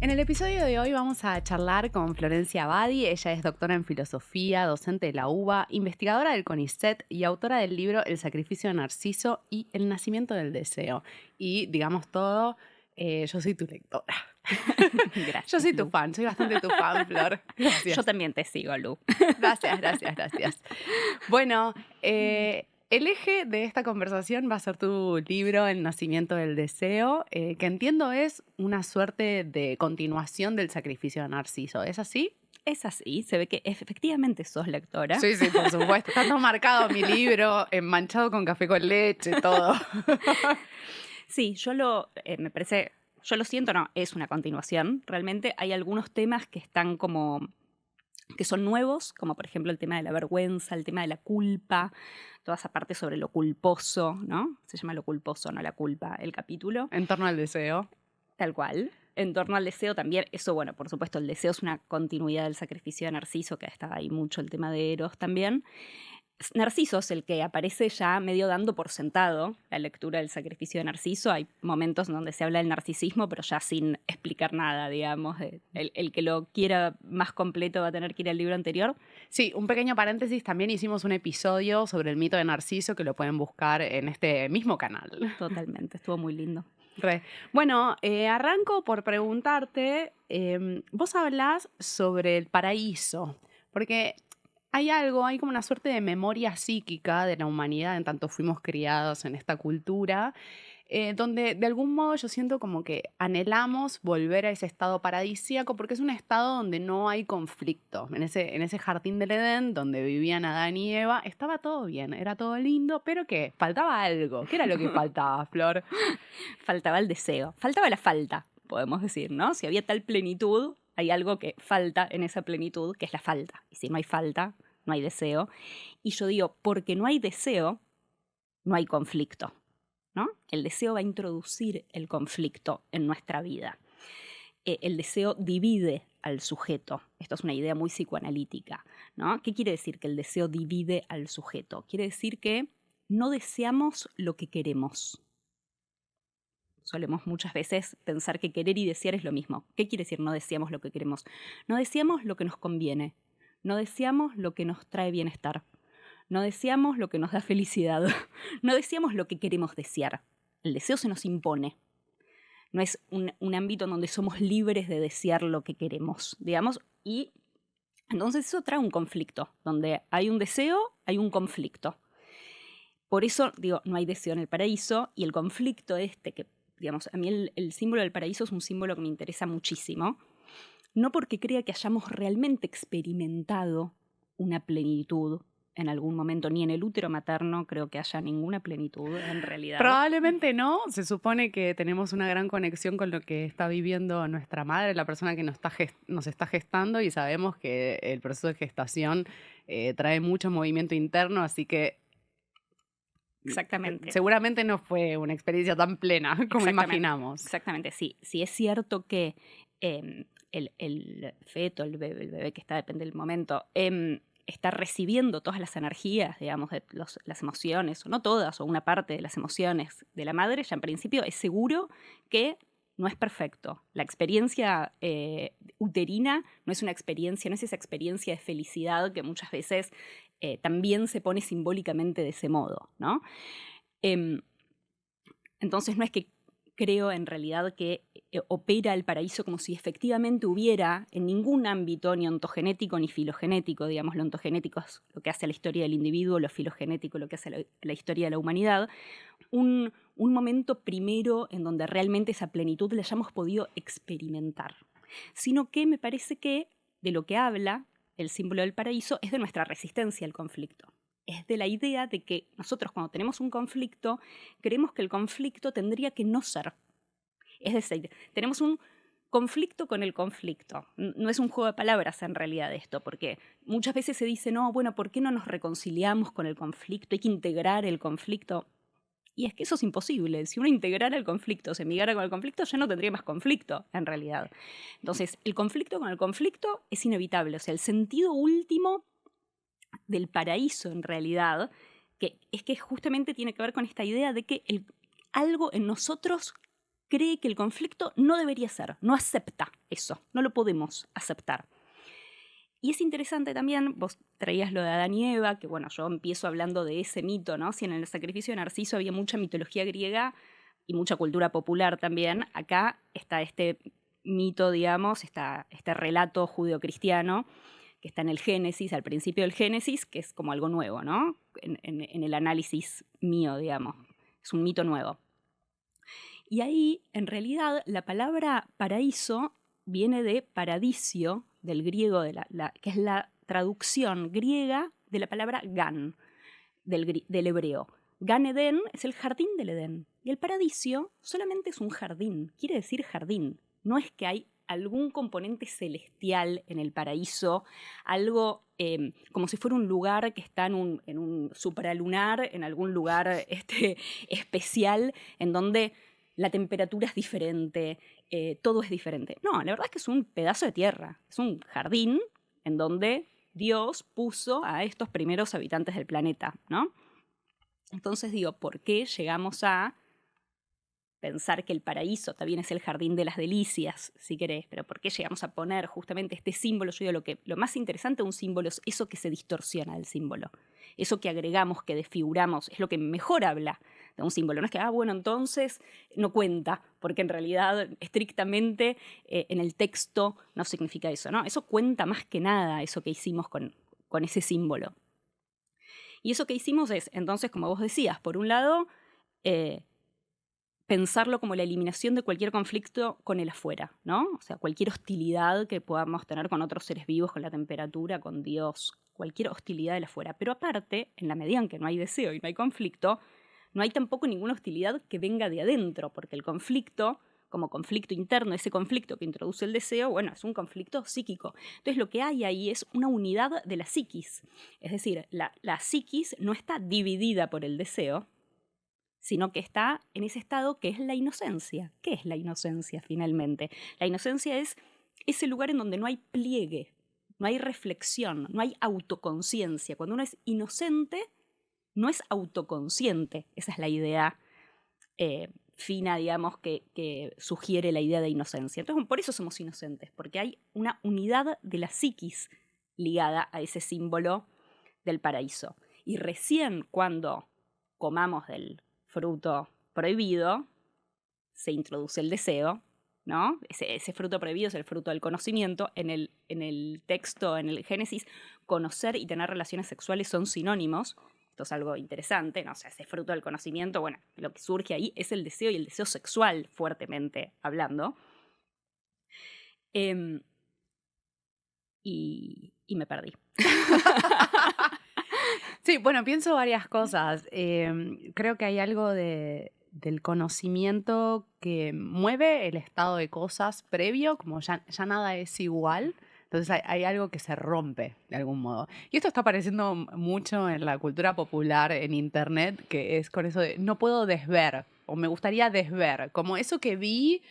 En el episodio de hoy vamos a charlar con Florencia Abadi. Ella es doctora en filosofía, docente de la UBA, investigadora del CONICET y autora del libro El sacrificio de Narciso y El nacimiento del deseo. Y digamos todo, yo soy tu lectora. Gracias, Yo soy tu Lu. fan, soy bastante tu fan, Flor. Gracias. Yo también te sigo, Lu. Gracias. Bueno, el eje de esta conversación va a ser tu libro El nacimiento del deseo, que entiendo es una suerte de continuación del sacrificio de Narciso. ¿Es así? Es así, se ve que efectivamente sos lectora. Sí, por supuesto. Está todo marcado mi libro, manchado con café con leche, todo. Sí, me parece, yo lo siento, no, es una continuación. Realmente hay algunos temas que están que son nuevos, como por ejemplo el tema de la vergüenza, el tema de la culpa, toda esa parte sobre lo culposo, ¿no? Se llama Lo culposo, no la culpa, el capítulo. En torno al deseo. Tal cual. En torno al deseo también, eso, bueno, por supuesto, el deseo es una continuidad del sacrificio de Narciso, que está ahí mucho el tema de Eros también. Narciso es el que aparece ya medio dando por sentado la lectura del sacrificio de Narciso. Hay momentos en donde se habla del narcisismo, pero ya sin explicar nada, digamos. El que lo quiera más completo va a tener que ir al libro anterior. Sí, un pequeño paréntesis, también hicimos un episodio sobre el mito de Narciso que lo pueden buscar en este mismo canal. Totalmente, estuvo muy lindo. Bueno, arranco por preguntarte, vos hablás sobre el paraíso, porque hay como una suerte de memoria psíquica de la humanidad en tanto fuimos criados en esta cultura, donde de algún modo yo siento como que anhelamos volver a ese estado paradisíaco porque es un estado donde no hay conflicto. En ese jardín del Edén donde vivían Adán y Eva estaba todo bien, era todo lindo, pero ¿qué? Faltaba algo. ¿Qué era lo que faltaba, Flor? Faltaba el deseo, faltaba la falta, podemos decir, ¿no? Si había tal plenitud, hay algo que falta en esa plenitud, que es la falta. Y si no hay falta, no hay deseo. Y yo digo, porque no hay deseo, no hay conflicto, ¿no? El deseo va a introducir el conflicto en nuestra vida. El deseo divide al sujeto. Esto es una idea muy psicoanalítica, ¿no? ¿Qué quiere decir que el deseo divide al sujeto? Quiere decir que no deseamos lo que queremos. Solemos muchas veces pensar que querer y desear es lo mismo. ¿Qué quiere decir no deseamos lo que queremos? No deseamos lo que nos conviene. No deseamos lo que nos trae bienestar. No deseamos lo que nos da felicidad. No deseamos lo que queremos desear. El deseo se nos impone. No es un ámbito en donde somos libres de desear lo que queremos, digamos. Y entonces eso trae un conflicto. Donde hay un deseo, hay un conflicto. Por eso, digo, no hay deseo en el paraíso. Y el conflicto que, digamos, a mí el símbolo del paraíso es un símbolo que me interesa muchísimo. No porque crea que hayamos realmente experimentado una plenitud en algún momento, ni en el útero materno creo que haya ninguna plenitud en realidad. Probablemente no. Se supone que tenemos una gran conexión con lo que está viviendo nuestra madre, la persona que nos está gestando, y sabemos que el proceso de gestación trae mucho movimiento interno, así que Exactamente. seguramente no fue una experiencia tan plena como imaginamos. Exactamente, sí. Sí es cierto que el feto, el bebé que está, depende del momento, está recibiendo todas las energías, digamos, de las emociones, o no todas, o una parte de las emociones de la madre, ya en principio es seguro que no es perfecto. La experiencia uterina no es una experiencia, no es esa experiencia de felicidad que muchas veces también se pone simbólicamente de ese modo, ¿no? Entonces no es que creo en realidad que opera el paraíso como si efectivamente hubiera en ningún ámbito, ni ontogenético ni filogenético, digamos, lo ontogenético es lo que hace a la historia del individuo, lo filogenético lo que hace a la historia de la humanidad, un momento primero en donde realmente esa plenitud la hayamos podido experimentar, sino que me parece que de lo que habla el símbolo del paraíso es de nuestra resistencia al conflicto. Es de la idea de que nosotros cuando tenemos un conflicto, creemos que el conflicto tendría que no ser. Es decir, tenemos un conflicto con el conflicto. No es un juego de palabras en realidad esto, porque muchas veces se dice, no, bueno, ¿por qué no nos reconciliamos con el conflicto? Hay que integrar el conflicto. Y es que eso es imposible. Si uno integrara el conflicto, se migara con el conflicto, ya no tendría más conflicto, en realidad. Entonces, el conflicto con el conflicto es inevitable. O sea, el sentido último del paraíso, en realidad, que es que justamente tiene que ver con esta idea de que algo en nosotros cree que el conflicto no debería ser, no acepta eso, no lo podemos aceptar. Y es interesante también, vos traías lo de Adán y Eva, que bueno, yo empiezo hablando de ese mito, ¿no? Si en el sacrificio de Narciso había mucha mitología griega y mucha cultura popular también, acá está este mito, digamos, este relato judeocristiano que está en el Génesis, al principio del Génesis, que es como algo nuevo, ¿no? En el análisis mío, digamos. Es un mito nuevo. Y ahí, en realidad, la palabra paraíso viene de paradisio, del griego, que es la traducción griega de la palabra Gan, del hebreo. Gan Eden es el jardín del Edén. Y el paradisio solamente es un jardín, quiere decir jardín. No es que hay algún componente celestial en el paraíso, algo como si fuera un lugar que está en un supralunar, en algún lugar especial, en donde la temperatura es diferente, todo es diferente. No, la verdad es que es un pedazo de tierra, es un jardín en donde Dios puso a estos primeros habitantes del planeta, ¿no? Entonces digo, ¿por qué llegamos a pensar que el paraíso también es el jardín de las delicias, si querés? Pero ¿por qué llegamos a poner justamente este símbolo? Yo digo, lo más interesante de un símbolo es eso que se distorsiona del símbolo. Eso que agregamos, que desfiguramos, es lo que mejor habla de un símbolo. No es que, bueno, entonces no cuenta, porque en realidad estrictamente en el texto no significa eso, ¿no? Eso cuenta más que nada, eso que hicimos con ese símbolo. Y eso que hicimos es, entonces, como vos decías, por un lado, pensarlo como la eliminación de cualquier conflicto con el afuera, ¿no? O sea, cualquier hostilidad que podamos tener con otros seres vivos, con la temperatura, con Dios, cualquier hostilidad del afuera. Pero aparte, en la medida en que no hay deseo y no hay conflicto, no hay tampoco ninguna hostilidad que venga de adentro, porque el conflicto, como conflicto interno, ese conflicto que introduce el deseo, bueno, es un conflicto psíquico. Entonces lo que hay ahí es una unidad de la psiquis. Es decir, la psiquis no está dividida por el deseo, sino que está en ese estado que es la inocencia. ¿Qué es la inocencia finalmente? La inocencia es ese lugar en donde no hay pliegue, no hay reflexión, no hay autoconciencia. Cuando uno es inocente, no es autoconsciente. Esa es la idea fina, digamos, que sugiere la idea de inocencia. Entonces, por eso somos inocentes, porque hay una unidad de la psiquis ligada a ese símbolo del paraíso. Y recién cuando comamos del fruto prohibido, se introduce el deseo, ¿no? Ese fruto prohibido es el fruto del conocimiento. En el texto, en el Génesis, conocer y tener relaciones sexuales son sinónimos. Esto es algo interesante, ¿no? O sea, ese fruto del conocimiento, bueno, lo que surge ahí es el deseo, y el deseo sexual, fuertemente hablando. Y me perdí. Sí, bueno, pienso varias cosas. Creo que hay algo del conocimiento que mueve el estado de cosas previo, como ya nada es igual. Entonces hay algo que se rompe de algún modo. Y esto está apareciendo mucho en la cultura popular, en internet, que es con eso de no puedo desver, o me gustaría desver. Como eso que vi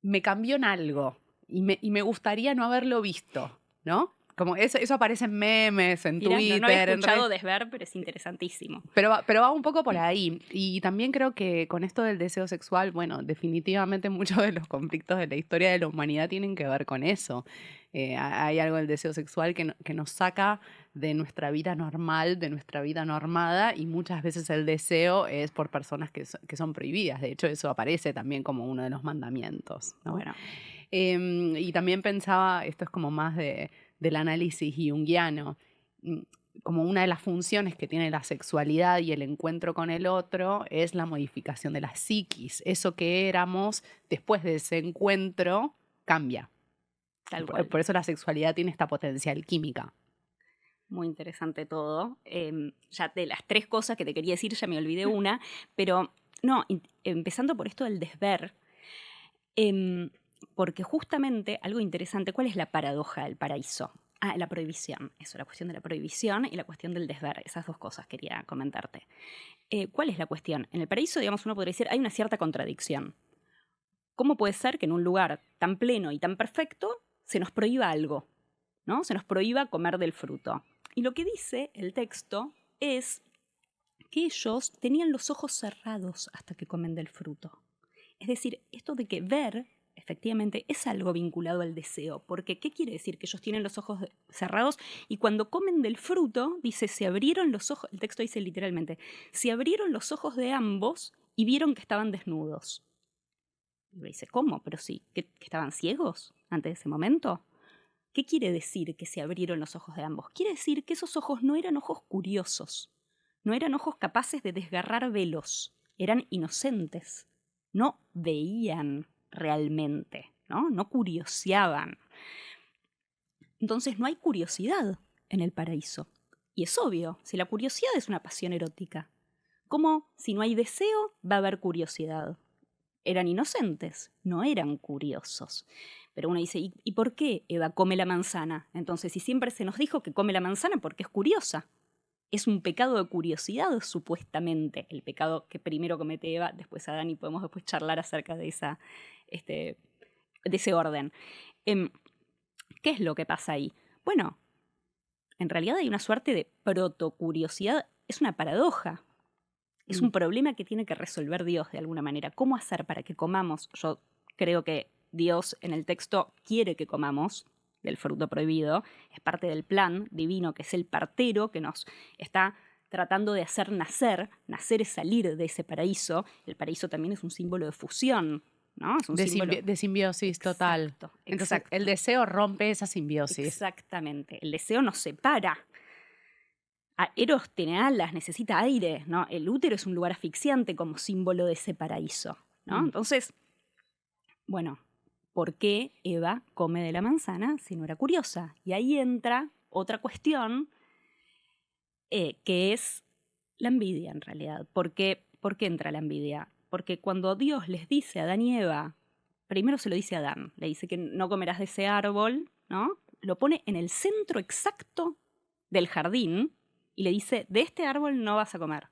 me cambió en algo y me gustaría no haberlo visto, ¿no? Como eso aparece en memes, en Mirá, Twitter. no había escuchado desver, pero es interesantísimo. Pero va un poco por ahí. Y también creo que con esto del deseo sexual, bueno, definitivamente muchos de los conflictos de la historia de la humanidad tienen que ver con eso. Hay algo del deseo sexual que nos saca de nuestra vida normal, de nuestra vida normada, y muchas veces el deseo es por personas que son prohibidas. De hecho, eso aparece también como uno de los mandamientos, ¿no? Bueno. Y también pensaba, esto es como más del análisis junguiano, como una de las funciones que tiene la sexualidad y el encuentro con el otro es la modificación de la psiquis. Eso que éramos después de ese encuentro cambia. Tal cual. Por eso la sexualidad tiene esta potencial química. Muy interesante todo. Ya de las 3 cosas que te quería decir, ya me olvidé una, pero no, empezando por esto del desver, porque justamente algo interesante, ¿cuál es la paradoja del paraíso? La prohibición, eso, la cuestión de la prohibición y la cuestión del desver, esas 2 cosas quería comentarte. ¿Cuál es la cuestión? En el paraíso, digamos, uno podría decir, hay una cierta contradicción. ¿Cómo puede ser que en un lugar tan pleno y tan perfecto se nos prohíba algo, ¿no? Se nos prohíba comer del fruto. Y lo que dice el texto es que ellos tenían los ojos cerrados hasta que comen del fruto. Es decir, esto de que ver, efectivamente, es algo vinculado al deseo. Porque, ¿qué quiere decir? Que ellos tienen los ojos cerrados y cuando comen del fruto, dice, se abrieron los ojos, el texto dice literalmente, se abrieron los ojos de ambos y vieron que estaban desnudos. Y uno dice, ¿cómo? Pero sí, ¿que estaban ciegos antes de ese momento? ¿Qué quiere decir que se abrieron los ojos de ambos? Quiere decir que esos ojos no eran ojos curiosos, no eran ojos capaces de desgarrar velos, eran inocentes, no veían realmente, no curioseaban. Entonces no hay curiosidad en el paraíso. Y es obvio, si la curiosidad es una pasión erótica, ¿cómo si no hay deseo va a haber curiosidad? Eran inocentes, no eran curiosos. Pero uno dice, ¿y por qué Eva come la manzana? Entonces, si siempre se nos dijo que come la manzana porque es curiosa. Es un pecado de curiosidad, supuestamente, el pecado que primero comete Eva, después Adán, y podemos después charlar acerca de ese orden. ¿Qué es lo que pasa ahí? Bueno, en realidad hay una suerte de protocuriosidad, es una paradoja. Es un problema que tiene que resolver Dios de alguna manera. ¿Cómo hacer para que comamos? Yo creo que Dios en el texto quiere que comamos del fruto prohibido. Es parte del plan divino, que es el partero que nos está tratando de hacer nacer. Nacer es salir de ese paraíso. El paraíso también es un símbolo de fusión, ¿no? Es un símbolo De simbiosis total. Exacto. Entonces, el deseo rompe esa simbiosis. Exactamente. El deseo nos separa. Eros tiene alas, necesita aire, ¿no? El útero es un lugar asfixiante como símbolo de ese paraíso, ¿no? Entonces, bueno, ¿por qué Eva come de la manzana si no era curiosa? Y ahí entra otra cuestión que es la envidia en realidad. ¿Por qué entra la envidia? Porque cuando Dios les dice a Adán y Eva, primero se lo dice a Adán, le dice que no comerás de ese árbol, ¿no? Lo pone en el centro exacto del jardín y le dice, de este árbol no vas a comer.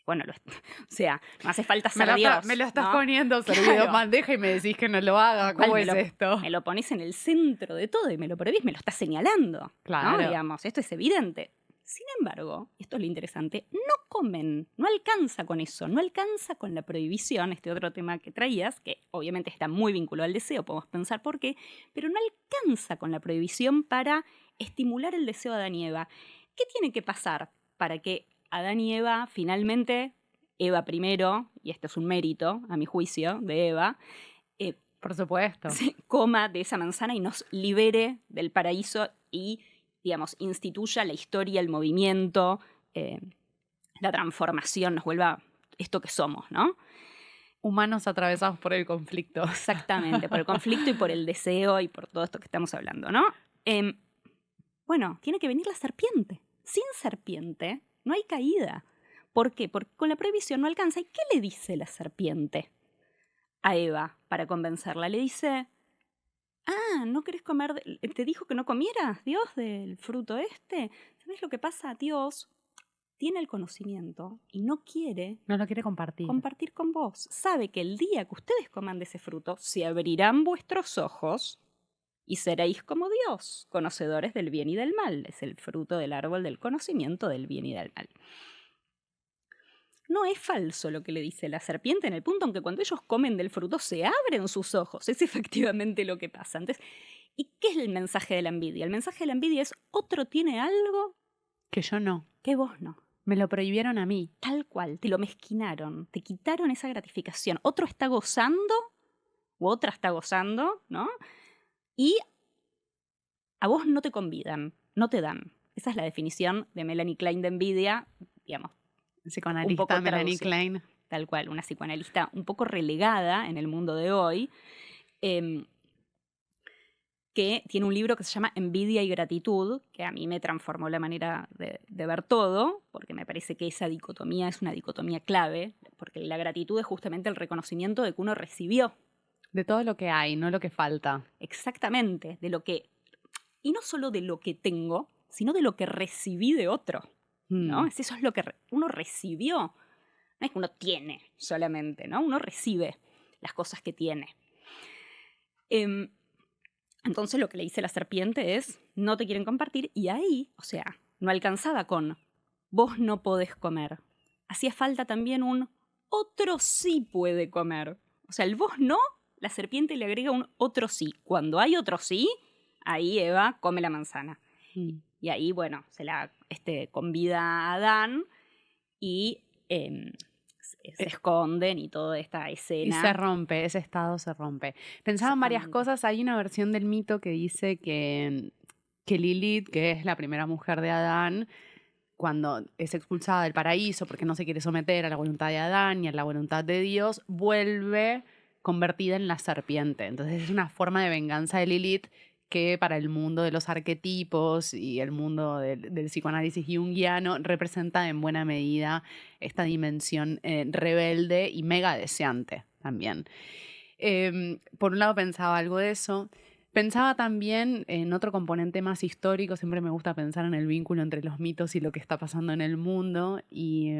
Bueno, o sea, no hace falta ser Dios. Me lo estás ¿no? poniendo servido en bandeja y me decís que no lo haga. ¿Cómo es esto? Me lo pones en el centro de todo y me lo prohibís, me lo estás señalando. Claro. ¿no? Digamos, esto es evidente. Sin embargo, esto es lo interesante, no comen, no alcanza con eso, no alcanza con la prohibición, este otro tema que traías, que obviamente está muy vinculado al deseo, podemos pensar por qué, pero no alcanza con la prohibición para estimular el deseo de Adán y Eva. ¿Qué tiene que pasar para que Adán y Eva finalmente, Eva primero, y esto es un mérito, a mi juicio, de Eva, por supuesto, coma de esa manzana y nos libere del paraíso y, digamos, instituya la historia, el movimiento, la transformación, nos vuelva esto que somos, ¿no? Humanos atravesados por el conflicto. Exactamente, por el conflicto y por el deseo y por todo esto que estamos hablando, ¿no? Bueno, tiene que venir la serpiente. Sin serpiente no hay caída. ¿Por qué? Porque con la prohibición no alcanza. ¿Y qué le dice la serpiente a Eva para convencerla? Le dice, ¿no querés comer? ¿Te dijo que no comieras, Dios, del fruto este? ¿Sabés lo que pasa? Dios tiene el conocimiento y no lo quiere compartir con vos. Sabe que el día que ustedes coman de ese fruto, se abrirán vuestros ojos y seréis como Dios, conocedores del bien y del mal. Es el fruto del árbol del conocimiento del bien y del mal. No es falso lo que le dice la serpiente en el punto en que cuando ellos comen del fruto se abren sus ojos. Es efectivamente lo que pasa. Entonces, ¿y qué es el mensaje de la envidia? El mensaje de la envidia es, otro tiene algo que yo no. Que vos no. Me lo prohibieron a mí. Tal cual, te lo mezquinaron, te quitaron esa gratificación. Otro está gozando, u otra está gozando, ¿no? Y a vos no te convidan, no te dan. Esa es la definición de Melanie Klein de envidia, digamos. Psicoanalista Melanie Klein. Tal cual, una psicoanalista un poco relegada en el mundo de hoy, que tiene un libro que se llama Envidia y Gratitud, que a mí me transformó la manera de ver todo, porque me parece que esa dicotomía es una dicotomía clave, porque la gratitud es justamente el reconocimiento de que uno recibió. De todo lo que hay, no lo que falta. Exactamente, de lo que, y no solo de lo que tengo, sino de lo que recibí de otro, ¿no? Eso es lo que uno recibió. No es que uno tiene solamente, ¿no? Uno recibe las cosas que tiene. Entonces lo que le dice la serpiente es, no te quieren compartir, y ahí, o sea, no alcanzaba con, vos no podés comer. Hacía falta también un, otro sí puede comer. O sea, el vos no, la serpiente le agrega un otro sí. Cuando hay otro sí, ahí Eva come la manzana. Y ahí, bueno, se la convida a Adán y se esconden y toda esta escena. Y se rompe, ese estado se rompe. Pensaba en varias cosas. Hay una versión del mito que dice que Lilith, que es la primera mujer de Adán, cuando es expulsada del paraíso porque no se quiere someter a la voluntad de Adán y a la voluntad de Dios, vuelve convertida en la serpiente. Entonces es una forma de venganza de Lilith que para el mundo de los arquetipos y el mundo del psicoanálisis junguiano representa en buena medida esta dimensión rebelde y mega deseante también. Por un lado pensaba algo de eso. Pensaba también en otro componente más histórico. Siempre me gusta pensar en el vínculo entre los mitos y lo que está pasando en el mundo. Y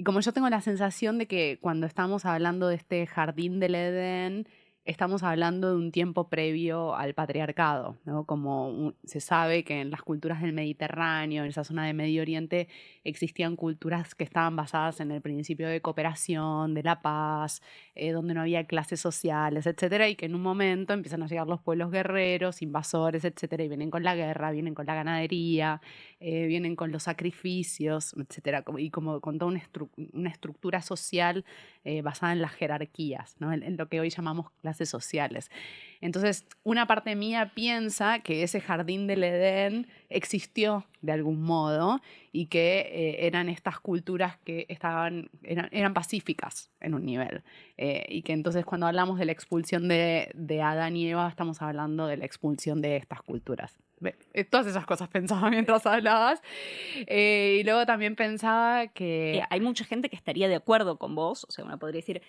como yo tengo la sensación de que cuando estamos hablando de este jardín del Edén, estamos hablando de un tiempo previo al patriarcado, ¿no? Como se sabe que en las culturas del Mediterráneo, en esa zona de Medio Oriente, existían culturas que estaban basadas en el principio de cooperación, de la paz, donde no había clases sociales, etcétera, y que en un momento empiezan a llegar los pueblos guerreros, invasores, etcétera, y vienen con la guerra, vienen con la ganadería, vienen con los sacrificios, etcétera, y como con toda una estructura social basada en las jerarquías, ¿no? En lo que hoy llamamos clases sociales. Entonces, una parte mía piensa que ese jardín del Edén existió de algún modo y que eran estas culturas que eran pacíficas en un nivel. Y que entonces cuando hablamos de la expulsión de Adán y Eva, estamos hablando de la expulsión de estas culturas. Todas esas cosas pensaba mientras hablabas. Y luego también pensaba que... hay mucha gente que estaría de acuerdo con vos. O sea, uno podría decir,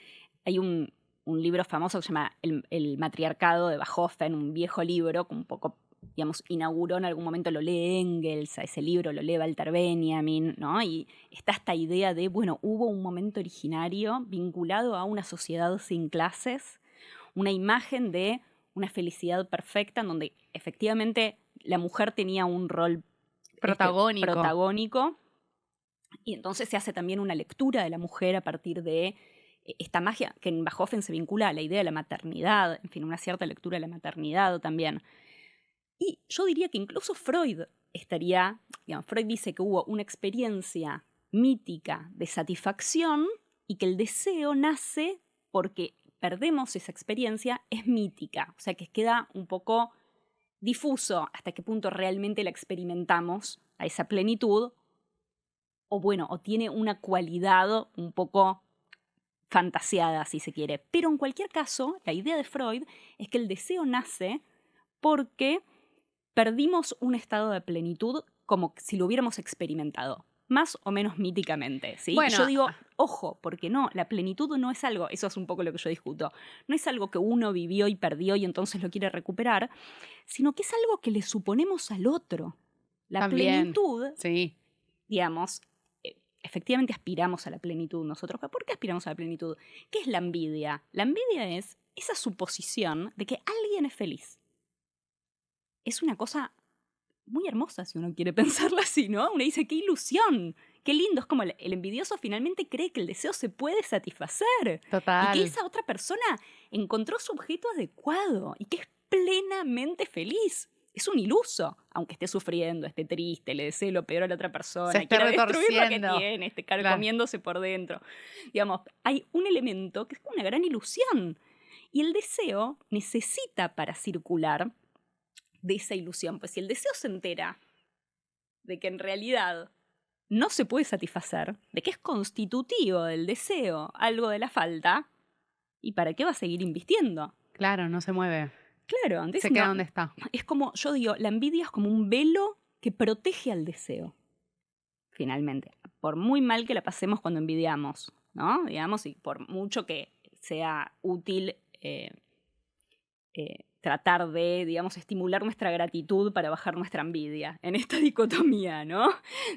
hay un libro famoso que se llama El matriarcado de Bachofen, un viejo libro que un poco, digamos, inauguró en algún momento, lo lee Engels, a ese libro lo lee Walter Benjamin, ¿no? Y está esta idea de, bueno, hubo un momento originario vinculado a una sociedad sin clases, una imagen de una felicidad perfecta en donde efectivamente la mujer tenía un rol protagónico, y entonces se hace también una lectura de la mujer a partir de esta magia que en Bachofen se vincula a la idea de la maternidad, en fin, una cierta lectura de la maternidad también. Y yo diría que incluso Freud estaría, digamos, Freud dice que hubo una experiencia mítica de satisfacción y que el deseo nace porque perdemos esa experiencia, es mítica, o sea que queda un poco difuso hasta qué punto realmente la experimentamos a esa plenitud, o bueno, o tiene una cualidad un poco fantaseada, si se quiere. Pero en cualquier caso, la idea de Freud es que el deseo nace porque perdimos un estado de plenitud como si lo hubiéramos experimentado, más o menos míticamente, ¿sí? Bueno, yo digo, ojo, porque no, la plenitud no es algo, eso es un poco lo que yo discuto, no es algo que uno vivió y perdió y entonces lo quiere recuperar, sino que es algo que le suponemos al otro. La también, plenitud, sí, digamos, efectivamente aspiramos a la plenitud nosotros. ¿Por qué aspiramos a la plenitud? ¿Qué es la envidia? La envidia es esa suposición de que alguien es feliz. Es una cosa muy hermosa si uno quiere pensarla así, ¿no? Uno dice, qué ilusión, qué lindo. Es como el envidioso finalmente cree que el deseo se puede satisfacer. total. Y que esa otra persona encontró su objeto adecuado y que es plenamente feliz. Es un iluso, aunque esté sufriendo, esté triste, le desee lo peor a la otra persona, Se esté quiera destruir lo que retorciendo. tiene, esté carcomiéndose por dentro. Digamos, hay un elemento que es una gran ilusión. Y el deseo necesita para circular de esa ilusión. Pues si el deseo se entera de que en realidad no se puede satisfacer, de que es constitutivo del deseo algo de la falta, ¿y para qué va a seguir invistiendo? Claro, no se mueve. Claro, entonces Se queda donde está. Es como, yo digo, la envidia es como un velo que protege al deseo, finalmente. Por muy mal que la pasemos cuando envidiamos, ¿no? Digamos, y por mucho que sea útil tratar de, digamos, estimular nuestra gratitud para bajar nuestra envidia en esta dicotomía, ¿no?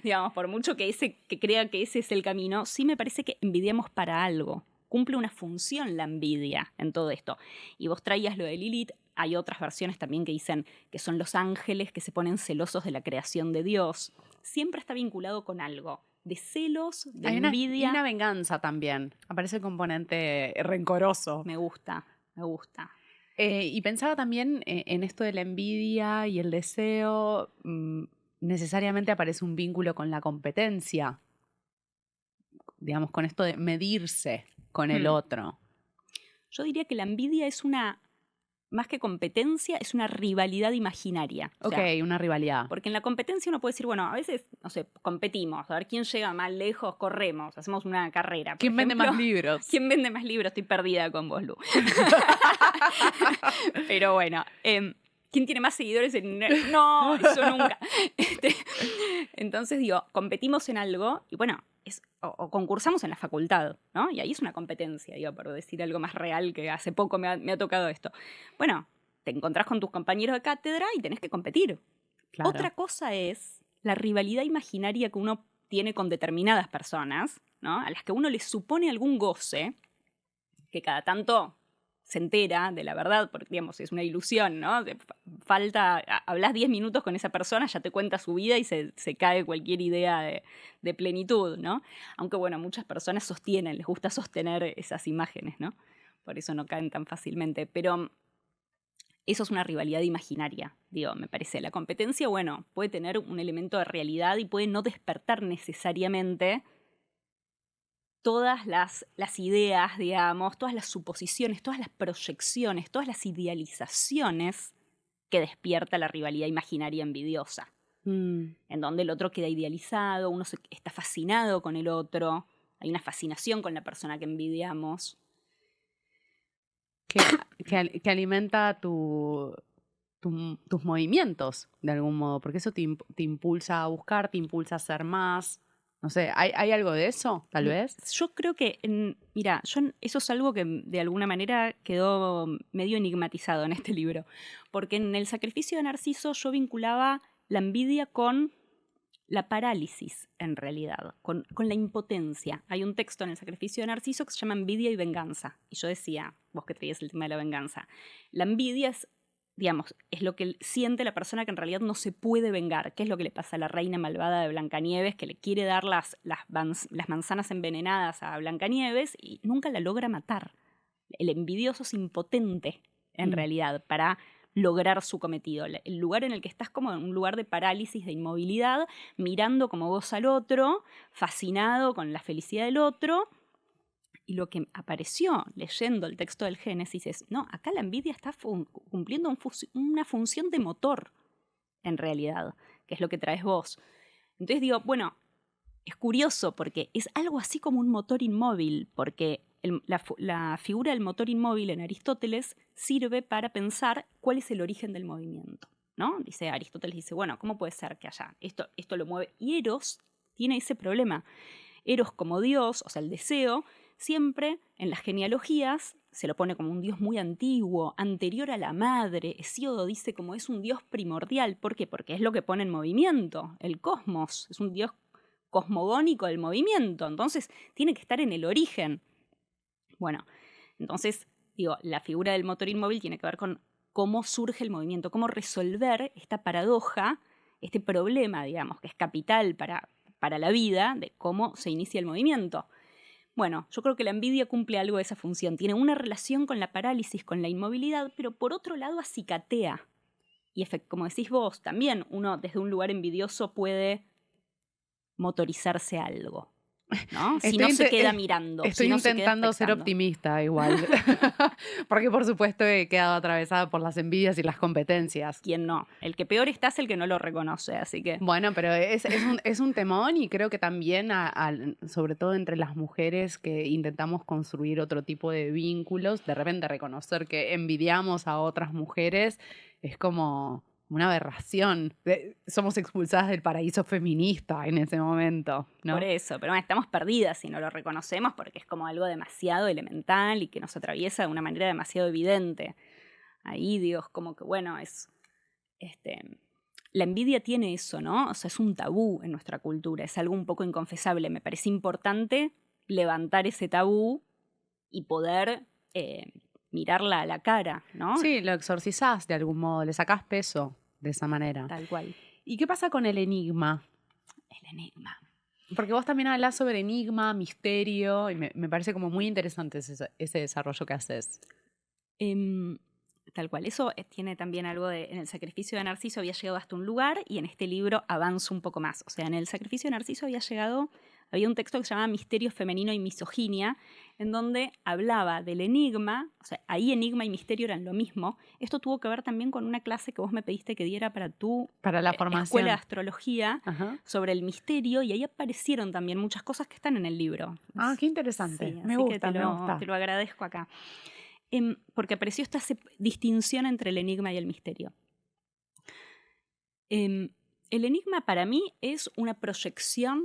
Digamos, por mucho que crea que ese es el camino, sí me parece que envidiamos para algo. Cumple una función la envidia en todo esto. Y vos traías lo de Lilith, hay otras versiones también que dicen que son los ángeles que se ponen celosos de la creación de Dios. Siempre está vinculado con algo. de celos, de Hay envidia. y una venganza también. Aparece el componente rencoroso. Me gusta, me gusta. Y pensaba también en esto de la envidia y el deseo. Necesariamente aparece un vínculo con la competencia. Digamos, con esto de medirse con el otro. Yo diría que la envidia es una, más que competencia, es una rivalidad imaginaria. O sea, Una rivalidad. porque en la competencia uno puede decir, bueno, a veces, no sé, competimos, a ver quién llega más lejos, corremos, hacemos una carrera. ¿Quién vende más libros? ¿Quién vende más libros? Estoy perdida con vos, Lu. Pero bueno, ¿quién tiene más seguidores en...? No, eso nunca. Entonces digo, competimos en algo y bueno, o concursamos en la facultad, ¿no? Y ahí es una competencia, digo, por decir algo más real, que hace poco me ha tocado esto. Bueno, te encontrás con tus compañeros de cátedra y tenés que competir. Claro. Otra cosa es la rivalidad imaginaria que uno tiene con determinadas personas, ¿no? A las que uno les supone algún goce, que cada tanto se entera de la verdad, porque, digamos, es una ilusión, ¿no? Hablas 10 minutos con esa persona, ya te cuenta su vida y se cae cualquier idea de plenitud, ¿no? Aunque, bueno, muchas personas les gusta sostener esas imágenes, ¿no? Por eso no caen tan fácilmente. Pero eso es una rivalidad imaginaria, digo, me parece. La competencia, bueno, puede tener un elemento de realidad y puede no despertar necesariamente todas las ideas, digamos, todas las suposiciones, todas las proyecciones, todas las idealizaciones que despierta la rivalidad imaginaria envidiosa. En donde el otro queda idealizado, uno está fascinado con el otro, hay una fascinación con la persona que envidiamos. Que alimenta tus movimientos, de algún modo, porque eso te impulsa a buscar, te impulsa a hacer más. No sé, ¿hay algo de eso, tal vez? Yo creo que, mira, eso es algo que de alguna manera quedó medio enigmatizado en este libro, porque en El sacrificio de Narciso yo vinculaba la envidia con la parálisis, en realidad, con la impotencia. Hay un texto en El sacrificio de Narciso que se llama Envidia y venganza, y yo decía, vos que traías el tema de la venganza, la envidia es, digamos, es lo que siente la persona que en realidad no se puede vengar. ¿Qué es lo que le pasa a la reina malvada de Blancanieves, que le quiere dar las manzanas envenenadas a Blancanieves y nunca la logra matar? El envidioso es impotente, en realidad, para lograr su cometido. El lugar en el que estás como en un lugar de parálisis, de inmovilidad, mirando como vos al otro, fascinado con la felicidad del otro. Y lo que apareció leyendo el texto del Génesis es, no, acá la envidia está cumpliendo una función de motor, en realidad, que es lo que traes vos. Entonces digo, bueno, es curioso porque es algo así como un motor inmóvil, porque la figura del motor inmóvil en Aristóteles sirve para pensar cuál es el origen del movimiento, ¿no? Aristóteles dice, bueno, ¿cómo puede ser que haya esto lo mueve? Y Eros tiene ese problema. Eros como dios, o sea, el deseo, siempre en las genealogías se lo pone como un dios muy antiguo, anterior a la madre. Hesíodo dice como es un dios primordial. ¿Por qué? Porque es lo que pone en movimiento, el cosmos. Es un dios cosmogónico del movimiento. Entonces tiene que estar en el origen. Bueno, entonces, digo, la figura del motor inmóvil tiene que ver con cómo surge el movimiento, cómo resolver esta paradoja, este problema, digamos, que es capital para la vida, de cómo se inicia el movimiento. Bueno, yo creo que la envidia cumple algo de esa función. Tiene una relación con la parálisis, con la inmovilidad, pero por otro lado acicatea. Y como decís vos, también uno desde un lugar envidioso puede motorizarse algo, ¿no? Si no se queda mirando. Estoy intentando ser optimista igual. Porque por supuesto he quedado atravesada por las envidias y las competencias. ¿Quién no? El que peor está es el que no lo reconoce, así que... Bueno, pero es un temón y creo que también, sobre todo entre las mujeres que intentamos construir otro tipo de vínculos, de repente reconocer que envidiamos a otras mujeres es como una aberración. Somos expulsadas del paraíso feminista en ese momento, ¿no? Por eso, pero bueno, estamos perdidas si no lo reconocemos porque es como algo demasiado elemental y que nos atraviesa de una manera demasiado evidente. Ahí, Dios, como que bueno, la envidia tiene eso, ¿no? O sea, es un tabú en nuestra cultura, es algo un poco inconfesable. Me parece importante levantar ese tabú y poder mirarla a la cara, ¿no? Sí, lo exorcizás de algún modo, le sacás peso de esa manera. Tal cual. ¿Y qué pasa con el enigma? El enigma. Porque vos también hablas sobre enigma, misterio, y me parece como muy interesante ese desarrollo que haces. Tal cual. Eso tiene también algo de, en el sacrificio de Narciso había llegado hasta un lugar y en este libro avanzo un poco más. O sea, en el sacrificio de Narciso había un texto que se llamaba Misterio femenino y misoginia, en donde hablaba del enigma, o sea, ahí enigma y misterio eran lo mismo. Esto tuvo que ver también con una clase que vos me pediste que diera para tu Para la escuela de formación. astrología. Ajá. Sobre el misterio, y ahí aparecieron también muchas cosas que están en el libro. Ah, qué interesante. Sí, Me así gusta, que me gusta. te lo agradezco acá. Porque apareció esta distinción entre el enigma y el misterio. El enigma para mí es una proyección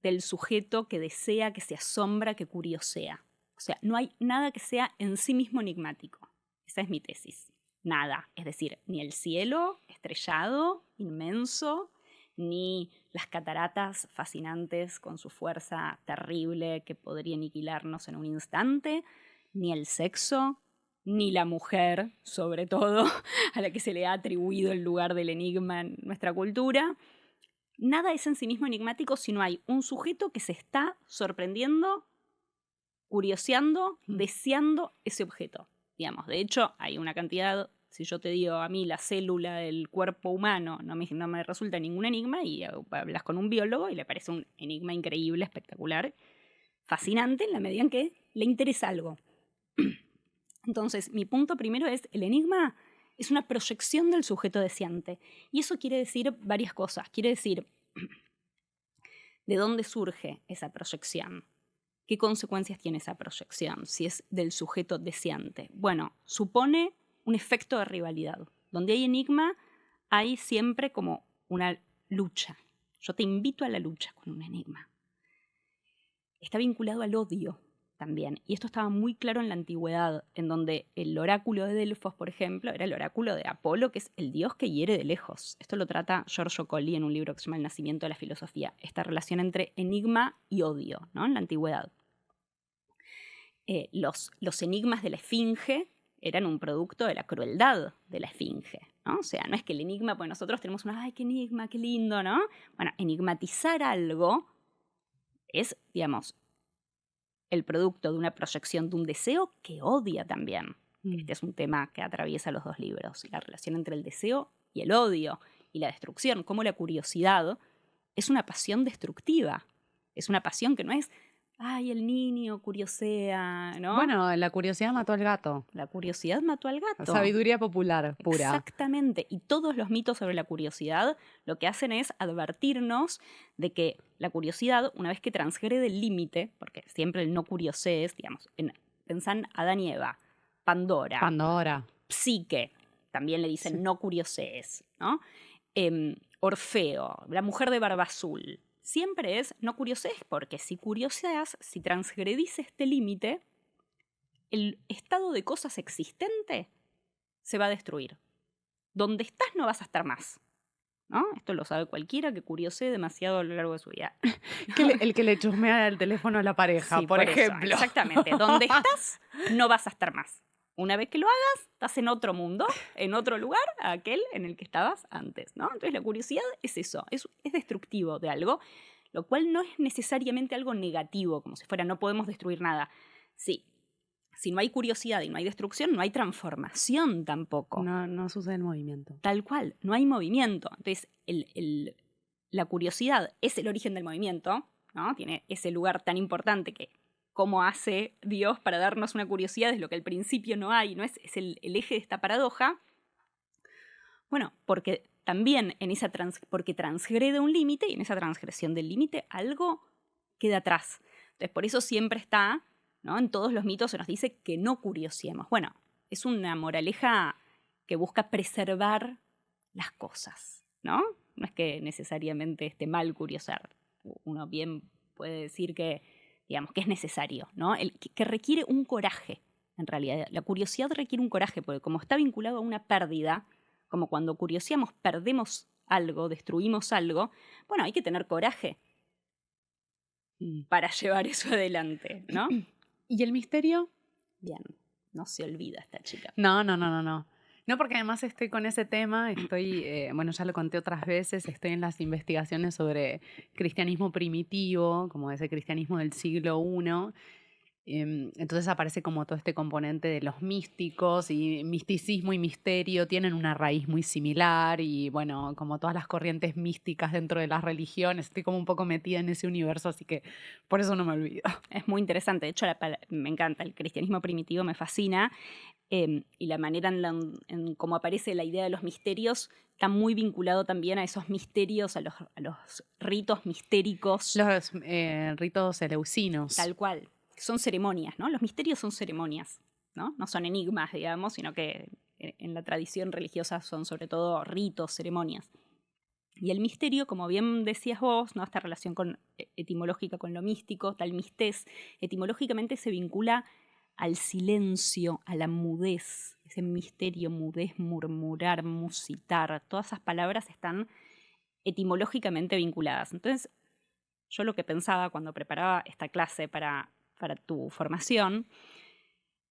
del sujeto que desea, que se asombra, que curiosea. O sea, no hay nada que sea en sí mismo enigmático. Esa es mi tesis. Nada. Es decir, ni el cielo estrellado, inmenso, ni las cataratas fascinantes con su fuerza terrible que podría aniquilarnos en un instante, ni el sexo, ni la mujer, sobre todo, a la que se le ha atribuido el lugar del enigma en nuestra cultura. Nada es en sí mismo enigmático si no hay un sujeto que se está sorprendiendo, curioseando, deseando ese objeto. Digamos, de hecho, hay una cantidad, si yo te digo a mí la célula del cuerpo humano no me resulta ningún enigma, y hablas con un biólogo y le parece un enigma increíble, espectacular, fascinante, en la medida en que le interesa algo. Entonces, mi punto primero es, el enigma es una proyección del sujeto deseante. Y eso quiere decir varias cosas. Quiere decir, ¿de dónde surge esa proyección? ¿Qué consecuencias tiene esa proyección si es del sujeto deseante? Bueno, supone un efecto de rivalidad. Donde hay enigma, hay siempre como una lucha. Yo te invito a la lucha con un enigma. Está vinculado al odio también. Y esto estaba muy claro en la antigüedad, en donde el oráculo de Delfos, por ejemplo, era el oráculo de Apolo, que es el dios que hiere de lejos. Esto lo trata Giorgio Colli en un libro que se llama El nacimiento de la filosofía. Esta relación entre enigma y odio, ¿no? En la antigüedad. Los enigmas de la esfinge eran un producto de la crueldad de la esfinge, ¿no? O sea, no es que el enigma, pues nosotros tenemos una, ¡ay, qué enigma, qué lindo!, ¿no? Bueno, enigmatizar algo es, digamos, el producto de una proyección de un deseo que odia también. Este es un tema que atraviesa los dos libros, la relación entre el deseo y el odio y la destrucción, cómo la curiosidad es una pasión destructiva, es una pasión que no es, ay, el niño curiosea, ¿no? Bueno, la curiosidad mató al gato. La curiosidad mató al gato. Sabiduría popular, pura. Exactamente. Y todos los mitos sobre la curiosidad lo que hacen es advertirnos de que la curiosidad, una vez que transgrede el límite, porque siempre el no curiosees, digamos, pensá en Adán y Eva, Pandora, Psique, también le dicen no curiosees, ¿no? Orfeo, la mujer de barba azul. Siempre es no curiosees, porque si curioseas, si transgredís este límite, el estado de cosas existente se va a destruir. Donde estás no vas a estar más, ¿no? Esto lo sabe cualquiera que curiosee demasiado a lo largo de su vida. El que le chusmea el teléfono a la pareja, Sí, por eso, ejemplo. exactamente. Donde estás no vas a estar más. Una vez que lo hagas, estás en otro mundo, en otro lugar, a aquel en el que estabas antes, ¿no? Entonces la curiosidad es eso, es destructivo de algo, lo cual no es necesariamente algo negativo, como si fuera no podemos destruir nada. Sí, si no hay curiosidad y no hay destrucción, no hay transformación tampoco. No sucede el movimiento. Tal cual, no hay movimiento. Entonces, la curiosidad es el origen del movimiento, ¿no? Tiene ese lugar tan importante que cómo hace Dios para darnos una curiosidad es lo que al principio no hay, ¿no? Es el eje de esta paradoja. Bueno, porque también porque transgrede un límite y en esa transgresión del límite algo queda atrás. Entonces, por eso siempre está, ¿no? En todos los mitos se nos dice que no curiosiemos. Bueno, es una moraleja que busca preservar las cosas, ¿no? No es que necesariamente esté mal curiosar. Uno bien puede decir que, digamos, que es necesario, ¿no? Que requiere un coraje, en realidad. La curiosidad requiere un coraje, porque como está vinculado a una pérdida, como cuando curioseamos perdemos algo, destruimos algo, bueno, hay que tener coraje para llevar eso adelante, ¿no? ¿Y el misterio? Bien, no se olvida esta chica. No. No, porque además estoy con ese tema, bueno, ya lo conté otras veces, estoy en las investigaciones sobre cristianismo primitivo, como ese cristianismo del siglo I. Entonces aparece como todo este componente de los místicos, y misticismo y misterio tienen una raíz muy similar, y bueno, como todas las corrientes místicas dentro de las religiones, estoy como un poco metida en ese universo, así que por eso no me olvido. Es muy interesante. De hecho, me encanta. El cristianismo primitivo me fascina. Y la manera en cómo aparece la idea de los misterios está muy vinculado también a esos misterios, a los ritos mistéricos, Los ritos eleusinos. tal cual. Son ceremonias, ¿no? Los misterios son ceremonias, ¿no? No son enigmas, digamos, sino que en la tradición religiosa son sobre todo ritos, ceremonias. Y el misterio, como bien decías vos, ¿no? Esta relación etimológica con lo místico, tal mistés, etimológicamente se vincula al silencio, a la mudez, ese misterio, mudez, murmurar, musitar, todas esas palabras están etimológicamente vinculadas. Entonces, yo lo que pensaba cuando preparaba esta clase para tu formación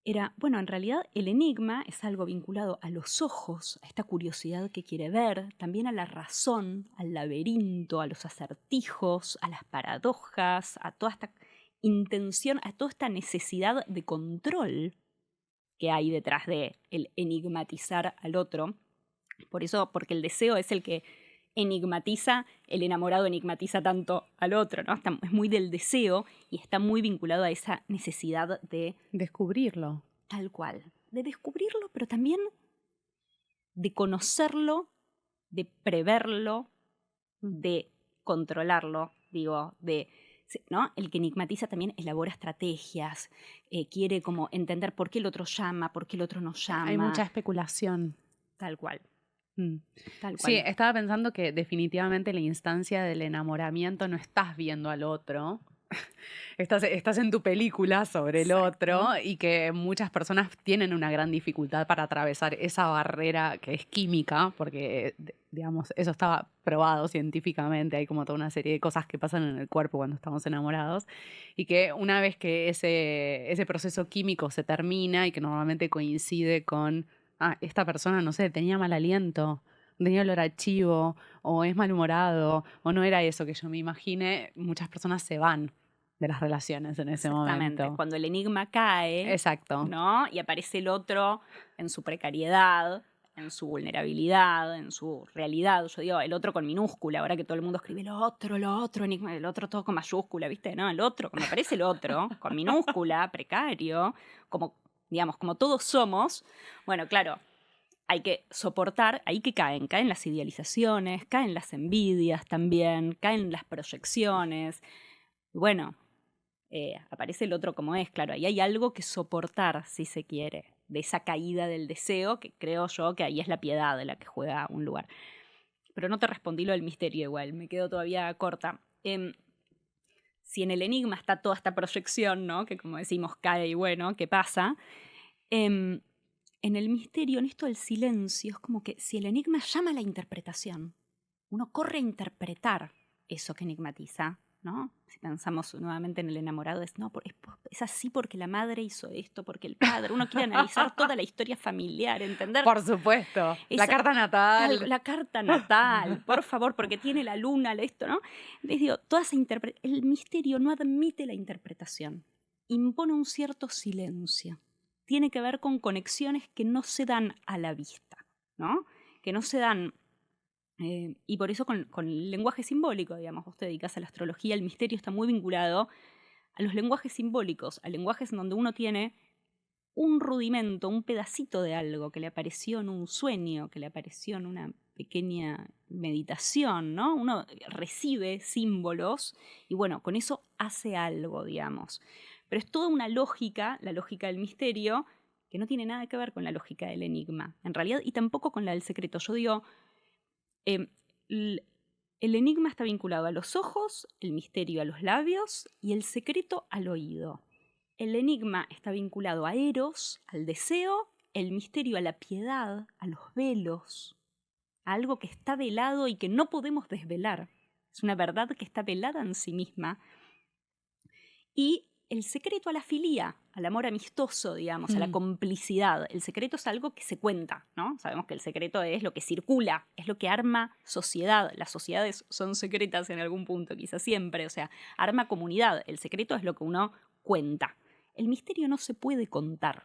era, bueno, en realidad el enigma es algo vinculado a los ojos, a esta curiosidad que quiere ver, también a la razón, al laberinto, a los acertijos, a las paradojas, a toda esta intención, a toda esta necesidad de control que hay detrás de el enigmatizar al otro. Por eso, porque el deseo es el que enigmatiza, el enamorado enigmatiza tanto al otro, ¿no? Es muy del deseo y está muy vinculado a esa necesidad de Descubrirlo. tal cual, de descubrirlo, pero también de conocerlo, de preverlo, de controlarlo, digo, ¿no? El que enigmatiza también elabora estrategias, quiere como entender por qué el otro llama, por qué el otro no llama. Hay mucha especulación. Tal cual. Tal Sí, cual. estaba pensando que definitivamente la instancia del enamoramiento no estás viendo al otro, estás en tu película sobre el Exacto. otro, y que muchas personas tienen una gran dificultad para atravesar esa barrera que es química, porque, digamos, eso estaba probado científicamente, hay como toda una serie de cosas que pasan en el cuerpo cuando estamos enamorados, y que una vez que ese proceso químico se termina, y que normalmente coincide con, esta persona, no sé, tenía mal aliento, tenía olor a chivo, o es malhumorado, o no era eso que yo me imaginé, muchas personas se van de las relaciones en ese Exactamente. momento. Cuando el enigma cae, Exacto. ¿no? Y aparece el otro en su precariedad, en su vulnerabilidad, en su realidad. Yo digo, el otro con minúscula, ahora que todo el mundo escribe lo otro, enigma, el otro todo con mayúscula, ¿viste? No, el otro, cuando aparece el otro, con minúscula, precario, como, digamos, como todos somos, bueno, claro, hay que soportar, ahí que caen las idealizaciones, caen las envidias también, caen las proyecciones. Y bueno, aparece el otro como es, claro, ahí hay algo que soportar, si se quiere, de esa caída del deseo, que creo yo que ahí es la piedad de la que juega un lugar. Pero no te respondí lo del misterio igual, me quedo todavía corta. Si en el enigma está toda esta proyección, ¿no? Que como decimos cae y bueno, ¿qué pasa? En el misterio, en esto del silencio, es como que si el enigma llama a la interpretación, uno corre a interpretar eso que enigmatiza, ¿no? Si pensamos nuevamente en el enamorado, es así porque la madre hizo esto, porque el padre. Uno quiere analizar toda la historia familiar, entender. Por supuesto. La carta natal. La carta natal, por favor, porque tiene la luna, esto, ¿no? Les digo, el misterio no admite la interpretación, impone un cierto silencio. Tiene que ver con conexiones que no se dan a la vista, ¿no? Que no se dan. Y por eso con el lenguaje simbólico, digamos, vos te dedicás a la astrología, el misterio está muy vinculado a los lenguajes simbólicos, a lenguajes en donde uno tiene un rudimento, un pedacito de algo que le apareció en un sueño, que le apareció en una pequeña meditación, ¿no? Uno recibe símbolos y bueno, con eso hace algo, digamos. Pero es toda una lógica, la lógica del misterio, que no tiene nada que ver con la lógica del enigma, en realidad, y tampoco con la del secreto. Yo digo, el enigma está vinculado a los ojos, el misterio a los labios y el secreto al oído. El enigma está vinculado a Eros, al deseo, el misterio a la piedad, a los velos, a algo que está velado y que no podemos desvelar. Es una verdad que está velada en sí misma. Y el secreto a la filía, al amor amistoso, digamos, a la Mm. complicidad. El secreto es algo que se cuenta, ¿no? Sabemos que el secreto es lo que circula, es lo que arma sociedad. Las sociedades son secretas en algún punto, quizás siempre, o sea, arma comunidad. El secreto es lo que uno cuenta. El misterio no se puede contar.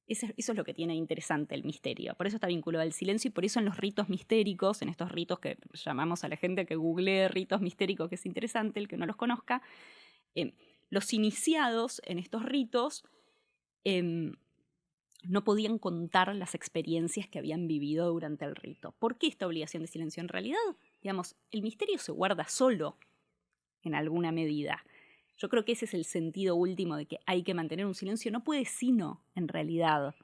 Eso es lo que tiene interesante el misterio. Por eso está vinculado al silencio y por eso en los ritos mistéricos, en estos ritos que llamamos a la gente que googlee ritos mistéricos, que es interesante, el que no los conozca, los iniciados en estos ritos no podían contar las experiencias que habían vivido durante el rito. ¿Por qué esta obligación de silencio? En realidad, digamos, el misterio se guarda solo en alguna medida. Yo creo que ese es el sentido último de que hay que mantener un silencio. No puede sino, en realidad.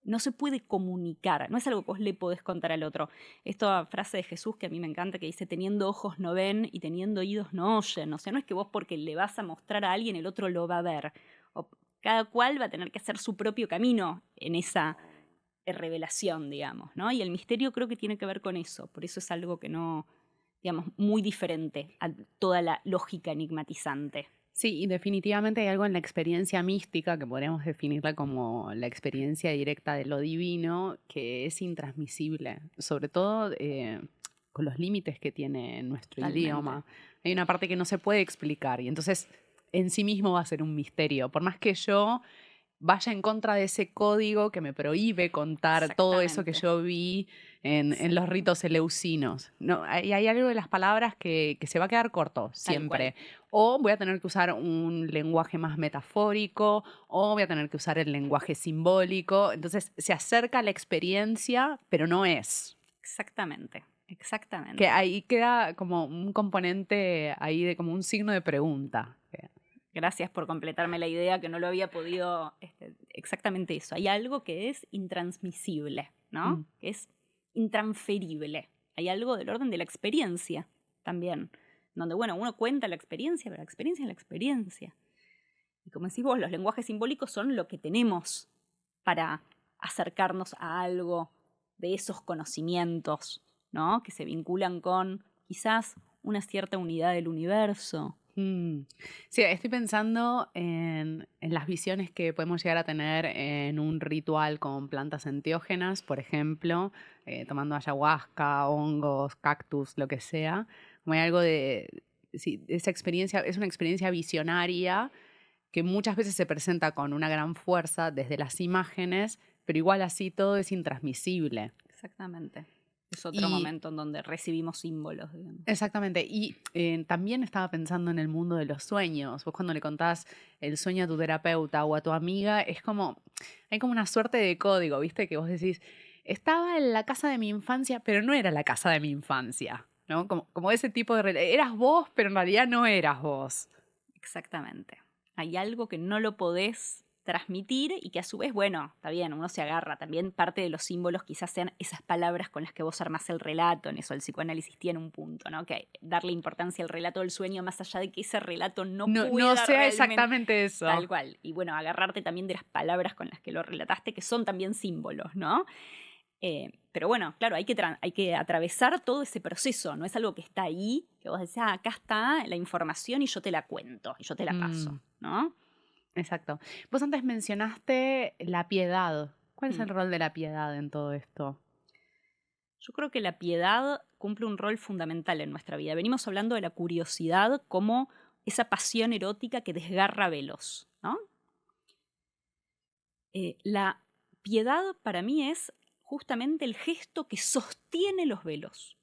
No se puede comunicar. No es algo que vos le podés contar al otro. Esta frase de Jesús que a mí me encanta, que dice, teniendo ojos no ven y teniendo oídos no oyen. O sea, no es que vos porque le vas a mostrar a alguien, el otro lo va a ver. O cada cual va a tener que hacer su propio camino en esa revelación, digamos, ¿no? Y el misterio creo que tiene que ver con eso. Por eso es algo que no, digamos, muy diferente a toda la lógica enigmatizante. Sí, y definitivamente hay algo en la experiencia mística, que podríamos definirla como la experiencia directa de lo divino, que es intransmisible, sobre todo con los límites que tiene nuestro Totalmente. idioma. Hay una parte que no se puede explicar y entonces en sí mismo va a ser un misterio. Por más que yo vaya en contra de ese código que me prohíbe contar todo eso que yo vi en los ritos eleusinos. No, hay algo de las palabras que se va a quedar corto siempre. O voy a tener que usar un lenguaje más metafórico, o voy a tener que usar el lenguaje simbólico. Entonces se acerca a la experiencia, pero no es. Exactamente, exactamente. Que ahí queda como un componente ahí de como un signo de pregunta. Gracias por completarme la idea, que no lo había podido. Exactamente eso. Hay algo que es intransmisible, ¿no? Que es intransferible. Hay algo del orden de la experiencia también. Donde, bueno, uno cuenta la experiencia, pero la experiencia es la experiencia. Y como decís vos, los lenguajes simbólicos son lo que tenemos para acercarnos a algo de esos conocimientos, ¿no? Que se vinculan con quizás una cierta unidad del universo. Sí, estoy pensando en las visiones que podemos llegar a tener en un ritual con plantas enteógenas, por ejemplo, tomando ayahuasca, hongos, cactus, lo que sea. Como hay algo de, sí, esa experiencia, es una experiencia visionaria que muchas veces se presenta con una gran fuerza desde las imágenes, pero igual así todo es intransmisible. Exactamente. Es otro momento en donde recibimos símbolos, digamos. Exactamente. Y también estaba pensando en el mundo de los sueños. Vos cuando le contás el sueño a tu terapeuta o a tu amiga, es como, hay como una suerte de código, ¿viste? Que vos decís, estaba en la casa de mi infancia, pero no era la casa de mi infancia, ¿no? Como ese tipo de... Eras vos, pero en realidad no eras vos. Exactamente. Hay algo que no lo podés transmitir y que a su vez, bueno, está bien, uno se agarra. También parte de los símbolos quizás sean esas palabras con las que vos armás el relato. En eso el psicoanálisis tiene un punto, ¿no? Que darle importancia al relato del sueño más allá de que ese relato no pueda sea realmente, exactamente eso. tal cual. Y bueno, agarrarte también de las palabras con las que lo relataste, que son también símbolos, ¿no? Pero bueno, claro, hay que atravesar todo ese proceso. No es algo que está ahí, que vos decís, acá está la información y yo te la cuento, y yo te la paso, ¿no? Exacto. Vos antes mencionaste la piedad. ¿Cuál es el rol de la piedad en todo esto? Yo creo que la piedad cumple un rol fundamental en nuestra vida. Venimos hablando de la curiosidad como esa pasión erótica que desgarra velos, ¿no? La piedad para mí es justamente el gesto que sostiene los velos.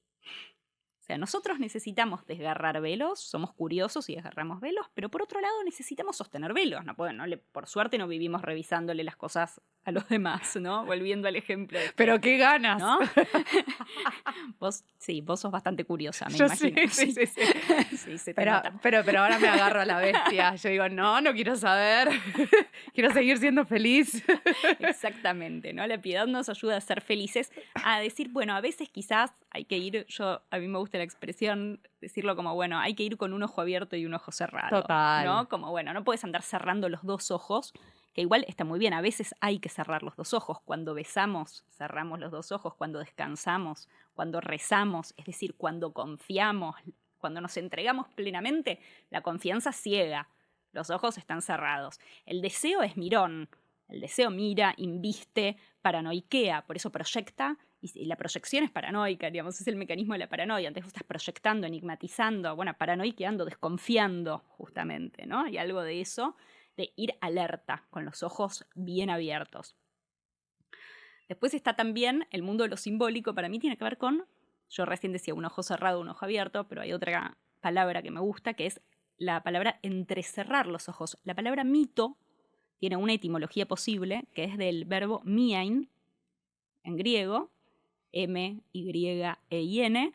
O sea, nosotros necesitamos desgarrar velos, somos curiosos y desgarramos velos, pero por otro lado necesitamos sostener velos. Por suerte no vivimos revisándole las cosas a los demás, ¿no? Volviendo al ejemplo. Pero qué ganas, ¿no? Vos sos bastante curiosa, me Yo imagino. Sí. Sí, se te pero nota. ahora me agarro a la bestia. Yo digo, no quiero saber. Quiero seguir siendo feliz. Exactamente, ¿no? La piedad nos ayuda a ser felices, a decir, bueno, a veces quizás hay que ir, a mí me gusta la expresión, decirlo como, bueno, hay que ir con un ojo abierto y un ojo cerrado. Total. ¿No? Como, bueno, no puedes andar cerrando los dos ojos, que igual está muy bien, a veces hay que cerrar los dos ojos. Cuando besamos, cerramos los dos ojos, cuando descansamos, cuando rezamos, es decir, cuando confiamos, cuando nos entregamos plenamente, la confianza ciega. los ojos están cerrados. El deseo es mirón. El deseo mira, inviste, paranoiquea, por eso proyecta, y la proyección es paranoica, digamos, es el mecanismo de la paranoia. Entonces vos estás proyectando, enigmatizando, bueno, paranoiqueando, desconfiando, justamente, ¿no? Hay algo de eso, de ir alerta, con los ojos bien abiertos. Después está también el mundo de lo simbólico, para mí tiene que ver con, yo recién decía un ojo cerrado, un ojo abierto, pero hay otra palabra que me gusta, que es la palabra entrecerrar los ojos. La palabra mito tiene una etimología posible, que es del verbo miain, en griego, M-Y-E-I-N,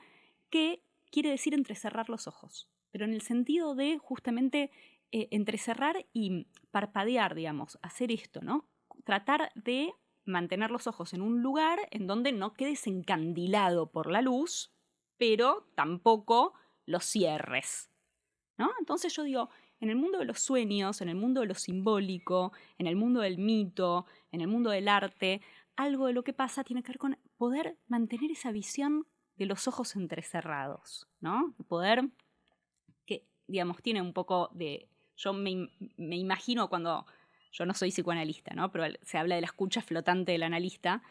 que quiere decir entrecerrar los ojos, pero en el sentido de justamente entrecerrar y parpadear, digamos, hacer esto, ¿no? Tratar de mantener los ojos en un lugar en donde no quedes encandilado por la luz, pero tampoco los cierres, ¿no? Entonces yo digo, en el mundo de los sueños, en el mundo de lo simbólico, en el mundo del mito, en el mundo del arte, algo de lo que pasa tiene que ver con poder mantener esa visión de los ojos entrecerrados, ¿no? Poder que, digamos, tiene un poco de... Yo me imagino cuando... Yo no soy psicoanalista, ¿no? Pero se habla de la escucha flotante del analista.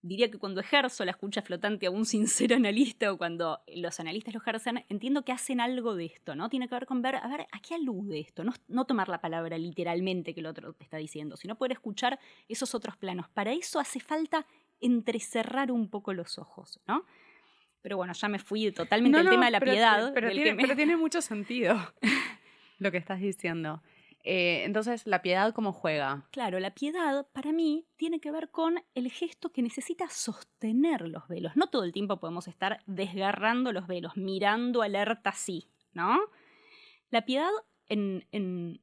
Diría que cuando ejerzo la escucha flotante aún sin ser analista o cuando los analistas lo ejercen, entiendo que hacen algo de esto, ¿no? Tiene que ver con ver, a ver, ¿a qué alude esto? No tomar la palabra literalmente que el otro te está diciendo, sino poder escuchar esos otros planos. Para eso hace falta entrecerrar un poco los ojos, ¿no? Pero bueno, ya me fui totalmente del tema de la piedad. Pero tiene mucho sentido lo que estás diciendo. Entonces, ¿la piedad cómo juega? Claro, la piedad para mí tiene que ver con el gesto que necesita sostener los velos. No todo el tiempo podemos estar desgarrando los velos, mirando alerta así, ¿no? La piedad en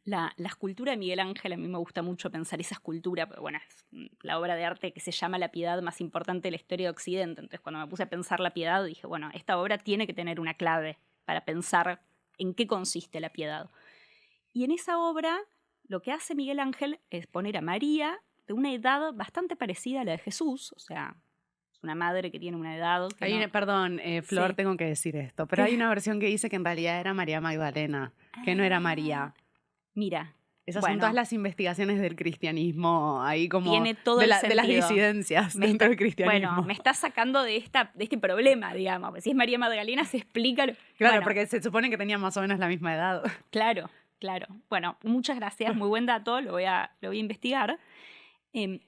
la escultura de Miguel Ángel, a mí me gusta mucho pensar esa escultura, pero bueno, es la obra de arte que se llama La Piedad más importante de la historia de Occidente. Entonces, cuando me puse a pensar la piedad, dije, bueno, esta obra tiene que tener una clave para pensar en qué consiste la piedad. Y en esa obra lo que hace Miguel Ángel es poner a María de una edad bastante parecida a la de Jesús, o sea, es una madre que tiene una edad... Que Perdón, Flor, sí. tengo que decir esto, pero hay una versión que dice que en realidad era María Magdalena, que no era María. Mira. Esas son todas las investigaciones del cristianismo, ahí como tiene todo de el las disidencias dentro del cristianismo. Bueno, me estás sacando de este problema, digamos. Si es María Magdalena, se explica... Claro, bueno, porque se supone que tenían más o menos la misma edad. Claro. Bueno, muchas gracias, muy buen dato, lo voy a investigar. En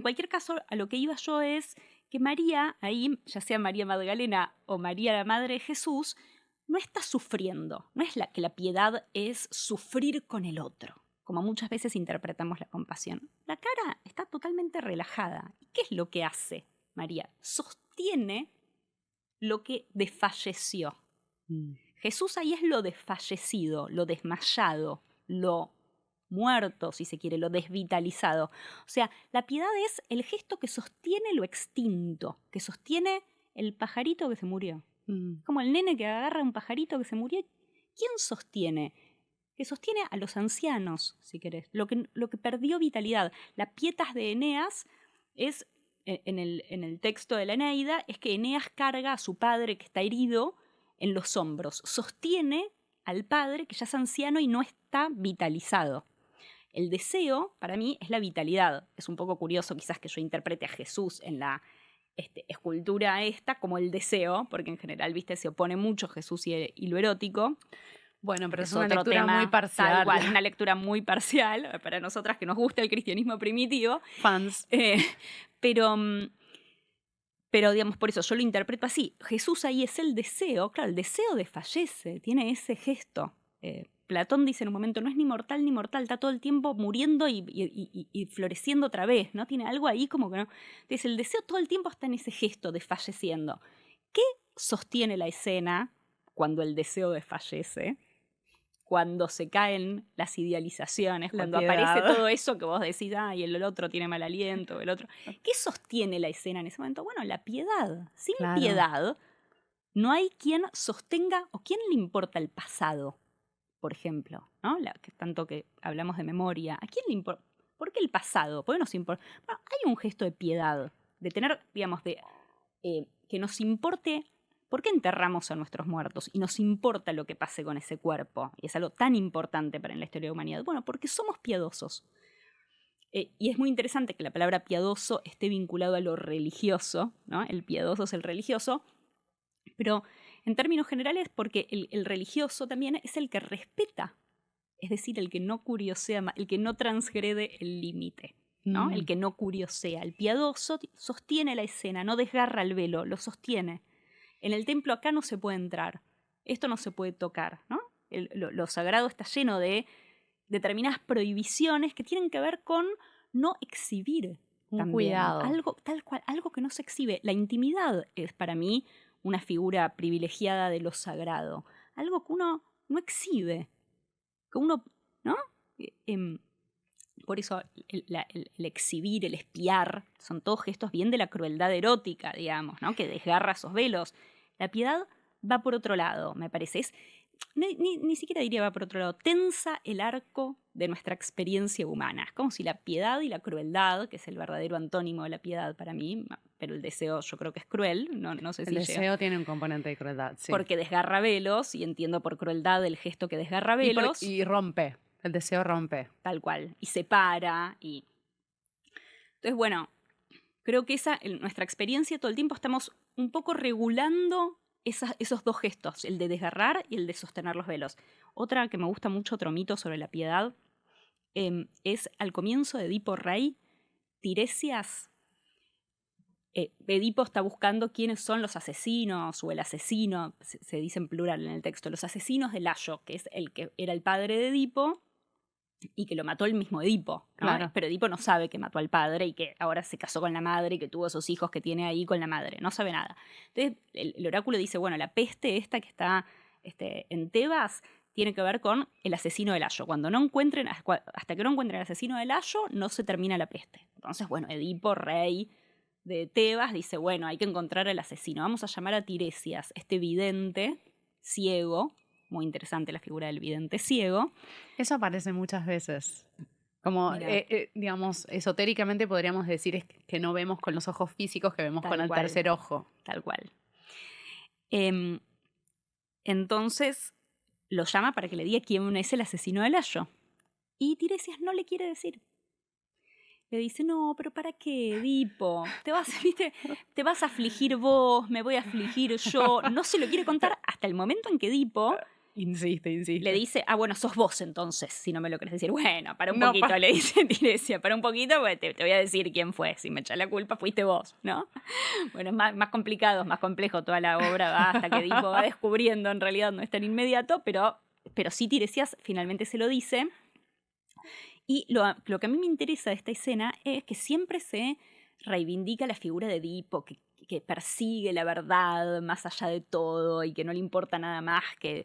cualquier caso, a lo que iba yo es que María, ahí, ya sea María Magdalena o María la Madre de Jesús, no está sufriendo. No es que la piedad es sufrir con el otro, como muchas veces interpretamos la compasión. La cara está totalmente relajada. ¿Y qué es lo que hace María? Sostiene lo que desfalleció. Jesús ahí es lo desfallecido, lo desmayado, lo muerto, si se quiere, lo desvitalizado. O sea, la piedad es el gesto que sostiene lo extinto, que sostiene el pajarito que se murió. Como el nene que agarra un pajarito que se murió. ¿Quién sostiene? Que sostiene a los ancianos, si querés, lo que perdió vitalidad. La pietas de Eneas es, en el texto de la Eneida, es que Eneas carga a su padre que está herido en los hombros, sostiene al padre que ya es anciano y no está vitalizado. El deseo, para mí, es la vitalidad. Es un poco curioso quizás que yo interprete a Jesús en la escultura esta como el deseo, porque en general, viste, se opone mucho Jesús y lo erótico. Bueno, pero es una lectura muy parcial. Tal cual, una lectura muy parcial para nosotras que nos gusta el cristianismo primitivo. Fans. Pero, digamos, por eso yo lo interpreto así. Jesús ahí es el deseo, claro, el deseo desfallece, tiene ese gesto. Platón dice en un momento, no es ni mortal ni mortal, está todo el tiempo muriendo y floreciendo otra vez, ¿no? Tiene algo ahí como que no. Entonces el deseo todo el tiempo está en ese gesto desfalleciendo. ¿Qué sostiene la escena cuando el deseo desfallece? Cuando se caen las idealizaciones, cuando aparece todo eso que vos decís, y el otro tiene mal aliento, el otro. ¿Qué sostiene la escena en ese momento? Bueno, la piedad. Sin piedad no hay quien sostenga o quien le importa el pasado, por ejemplo, ¿no? Tanto que hablamos de memoria. ¿A quién le importa? ¿Por qué el pasado? ¿Por qué nos importa? Bueno, hay un gesto de piedad, de tener, digamos, que nos importe ¿por qué enterramos a nuestros muertos y nos importa lo que pase con ese cuerpo? Y es algo tan importante para la historia de la humanidad. Bueno, porque somos piadosos. Y es muy interesante que la palabra piadoso esté vinculado a lo religioso, ¿no? El piadoso es el religioso, pero en términos generales porque el religioso también es el que respeta, es decir, el que no curiosea, el que no transgrede el límite, ¿no? El que no curiosea. El piadoso sostiene la escena, no desgarra el velo, lo sostiene. En el templo acá no se puede entrar, esto no se puede tocar, ¿no? Lo sagrado está lleno de determinadas prohibiciones que tienen que ver con no exhibir. Un cuidado. Algo, tal cual, algo que no se exhibe. La intimidad es para mí una figura privilegiada de lo sagrado. Algo que uno no exhibe. Que uno, ¿no? Por eso el exhibir, el espiar, son todos gestos bien de la crueldad erótica, digamos, ¿no? Que desgarra esos velos. La piedad va por otro lado, me parece. Ni siquiera diría va por otro lado. Tensa el arco de nuestra experiencia humana. Es como si la piedad y la crueldad, que es el verdadero antónimo de la piedad para mí, pero el deseo yo creo que es cruel, no sé si el deseo tiene un componente de crueldad, sí. Porque desgarra velos, y entiendo por crueldad el gesto que desgarra velos. Y rompe. El deseo rompe. Tal cual. Y separa. Entonces, bueno, creo que en nuestra experiencia todo el tiempo estamos un poco regulando esos dos gestos, el de desgarrar y el de sostener los velos. Otra que me gusta mucho, otro mito sobre la piedad, es al comienzo de Edipo Rey, Tiresias. Edipo está buscando quiénes son los asesinos, o el asesino, se dice en plural en el texto, los asesinos de Layo, que es el que era el padre de Edipo, y que lo mató el mismo Edipo, ¿no? Claro. Pero Edipo no sabe que mató al padre y que ahora se casó con la madre y que tuvo esos hijos que tiene ahí con la madre, no sabe nada. Entonces el oráculo dice, bueno, la peste esta que está en Tebas tiene que ver con el asesino de Layo. Hasta que no encuentren al asesino de Layo, no se termina la peste. Entonces, bueno, Edipo, rey de Tebas, dice, bueno, hay que encontrar al asesino. Vamos a llamar a Tiresias, este vidente ciego. Muy interesante la figura del vidente ciego. Eso aparece muchas veces. Como, digamos, esotéricamente podríamos decir que no vemos con los ojos físicos, que vemos con el tercer ojo. Tal cual. Entonces lo llama para que le diga quién es el asesino de Layo. Y Tiresias no le quiere decir. Le dice, no, pero ¿para qué, Edipo? Te vas a afligir vos, me voy a afligir yo. No se lo quiere contar hasta el momento en que Edipo insiste. Le dice, bueno, sos vos entonces, si no me lo querés decir. Bueno, para un poquito, le dice Tiresias, para un poquito, pues te voy a decir quién fue. Si me echás la culpa, fuiste vos, ¿no? Bueno, es más complicado, es más complejo, toda la obra va hasta que Edipo va descubriendo, en realidad no es tan inmediato, pero sí Tiresias finalmente se lo dice. Y lo que a mí me interesa de esta escena es que siempre se reivindica la figura de Edipo, que persigue la verdad más allá de todo y que no le importa nada más que...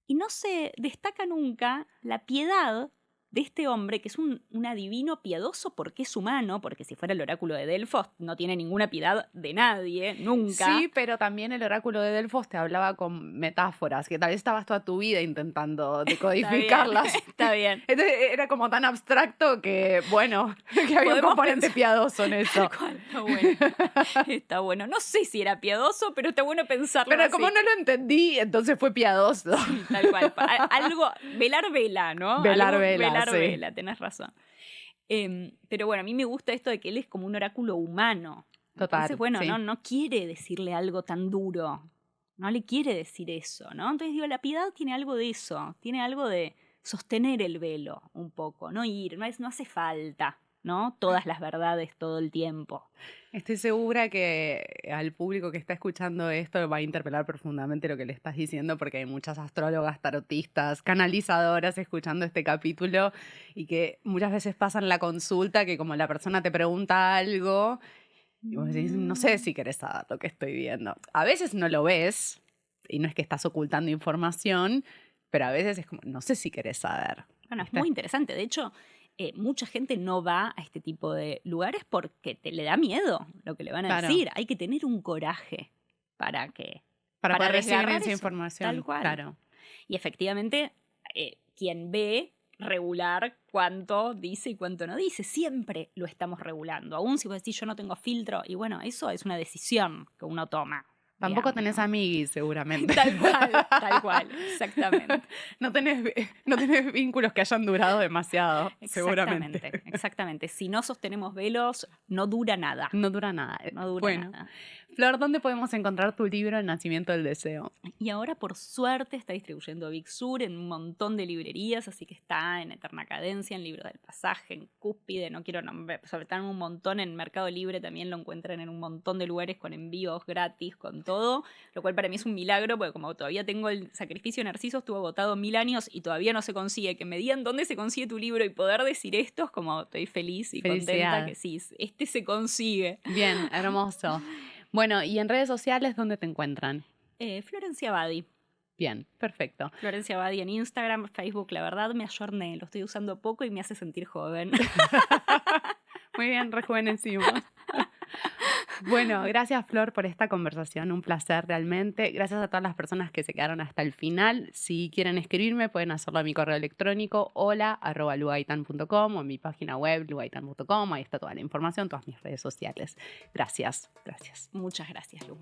Y no se destaca nunca la piedad de este hombre, que es un adivino piadoso porque es humano, porque si fuera el oráculo de Delfos no tiene ninguna piedad de nadie, nunca. Sí, pero también el oráculo de Delfos te hablaba con metáforas, que tal vez estabas toda tu vida intentando decodificarlas. Está bien. Entonces era como tan abstracto que, bueno, que había un componente piadoso en eso. Tal cual, está bueno. Está bueno. No sé si era piadoso, pero está bueno pensarlo Pero así. como no lo entendí, entonces fue piadoso. Sí, tal cual. Algo, velar vela, ¿no? Velar vela, sí. Vela, tenés razón. Pero bueno, a mí me gusta esto de que él es como un oráculo humano. Total. Entonces, bueno, sí. no quiere decirle algo tan duro. No le quiere decir eso, ¿no? Entonces digo, la piedad tiene algo de eso. Tiene algo de sostener el velo un poco, no ir, no hace falta, ¿no? Todas las verdades todo el tiempo. Estoy segura que al público que está escuchando esto va a interpelar profundamente lo que le estás diciendo, porque hay muchas astrólogas, tarotistas, canalizadoras escuchando este capítulo y que muchas veces pasan la consulta que como la persona te pregunta algo y vos decís, no sé si querés saber lo que estoy viendo. A veces no lo ves y no es que estás ocultando información, pero a veces es como, no sé si querés saber. Bueno, es muy interesante. De hecho, mucha gente no va a este tipo de lugares porque le da miedo lo que le van a decir. Hay que tener un coraje para poder recibir esa eso, información. Tal cual. Claro. Y efectivamente, quien ve regular cuánto dice y cuánto no dice, siempre lo estamos regulando. Aún si vos decís yo no tengo filtro, y bueno, eso es una decisión que uno toma. Tampoco digamos, tenés ¿no? amiguis, seguramente. Tal cual, exactamente. No tenés vínculos que hayan durado demasiado, seguramente. Exactamente. Si no sostenemos velos, no dura nada. No dura nada. No dura Bueno, nada. Flor, ¿dónde podemos encontrar tu libro El nacimiento del deseo? Y ahora, por suerte, está distribuyendo Big Sur en un montón de librerías, así que está en Eterna Cadencia, en Libro del Pasaje, en Cúspide, no quiero nombrar, sobre todo en un montón, en Mercado Libre también lo encuentran en un montón de lugares con envíos gratis, con todo, lo cual para mí es un milagro, porque como todavía tengo el Sacrificio de Narciso, estuvo agotado 1000 años y todavía no se consigue. Que me digan dónde se consigue tu libro y poder decir esto, es como estoy feliz y Felicidad. contenta que sí, este se consigue. Bien, hermoso. Bueno, ¿y en redes sociales dónde te encuentran? Florencia Badi. Bien, perfecto. Florencia Badi en Instagram, Facebook, la verdad me ayorné, lo estoy usando poco y me hace sentir joven. Muy bien, rejuvenecimos. Bueno, gracias Flor por esta conversación, un placer realmente. Gracias a todas las personas que se quedaron hasta el final. Si quieren escribirme pueden hacerlo a mi correo electrónico hola@lugaitan.com o en mi página web lugaitan.com. Ahí está toda la información, todas mis redes sociales. Gracias. Muchas gracias, Lu.